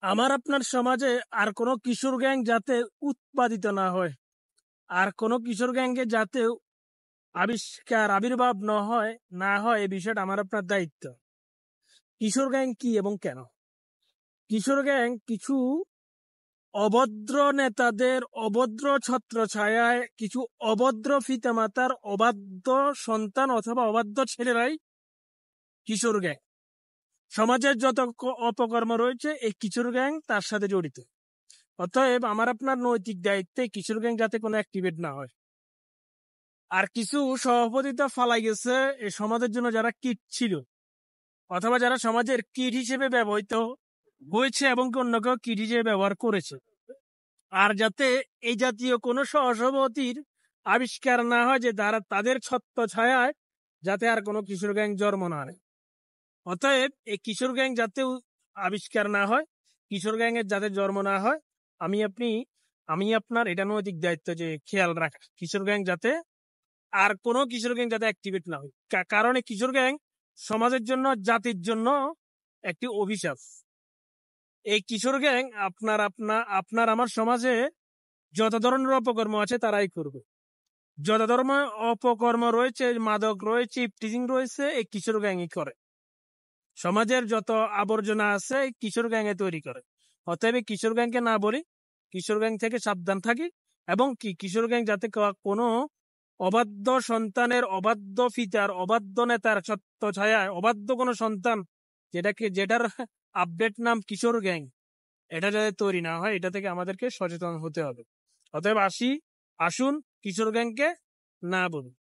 আমার আপনার সমাজে আর কোনো কিশোর গ্যাং যাতে উৎপাদিত না হয়, আর কোনো কিশোর গ্যাংকে যাতে আবির্ভাব না হয় এই বিষয়টা আমার আপনার দায়িত্ব। কিশোর গ্যাং কি এবং কেন? কিশোর গ্যাং কিছু অভদ্র নেতাদের অভদ্র ছত্রছায়ায় কিছু অভদ্র পিতামাতার অবাধ্য সন্তান অথবা অবাধ্য ছেলেরাই কিশোর গ্যাং। সমাজের যত অপকর্ম রয়েছে এই কিশোর গ্যাং তার সাথে জড়িত। অতএব আমার আপনার নৈতিক দায়িত্বে কিশোর গ্যাং যাতে কোনো অ্যাক্টিভেট না হয়। আর কিছু সভাপতিত্ব ফালাই গেছে এই সমাজের জন্য, যারা কিট ছিল অথবা যারা সমাজের কিট হিসেবে ব্যবহৃত হয়েছে এবং অন্যকেও কিট হিসেবে ব্যবহার করেছে। আর যাতে এই জাতীয় কোনো সহসভাপতির আবিষ্কার না হয় যে তাদের ছত্রছায়ায় যাতে আর কোনো কিশোর গ্যাং জন্ম না নেয়। অতএব এই কিশোর গ্যাং যাতে আবিষ্কার না হয়, কিশোর গ্যাং এর যাতে জন্ম না হয়, আমি আপনার এটা নৈতিক দায়িত্ব যে খেয়াল রাখা, কিশোর গ্যাং যাতে আর কোনো কিশোর গ্যাং যাতে অ্যাক্টিভেট না হয়। কারণ এই কিশোর গ্যাং সমাজের জন্য, জাতির জন্য একটি অভিশাপ। এই কিশোর গ্যাং আপনার আমার সমাজে যত ধরনের অপকর্ম আছে তারাই করবে। যত ধরনের অপকর্ম রয়েছে, মাদক রয়েছে, ইফটিজিং রয়েছে, এই কিশোর গ্যাংই করে। সমাজের যত আবর্জনা আছে কিশোর গ্যাংয়ে তৈরি করে। অতএব কিশোর গ্যাংকে না বলি, কিশোর গ্যাং থেকে সাবধান থাকি, এবং কিশোর গ্যাং যাতে কোনো অবাধ্য সন্তানের, অবাধ্য পিতার, অবাধ্য নেতার ছত্রছায়ায় অবাধ্য কোনো সন্তান যেটার আপডেট নাম কিশোর গ্যাং, এটা যাতে তৈরি না হয়, এটা থেকে আমাদেরকে সচেতন হতে হবে। অতএব আসুন কিশোর গ্যাংকে না বলুন।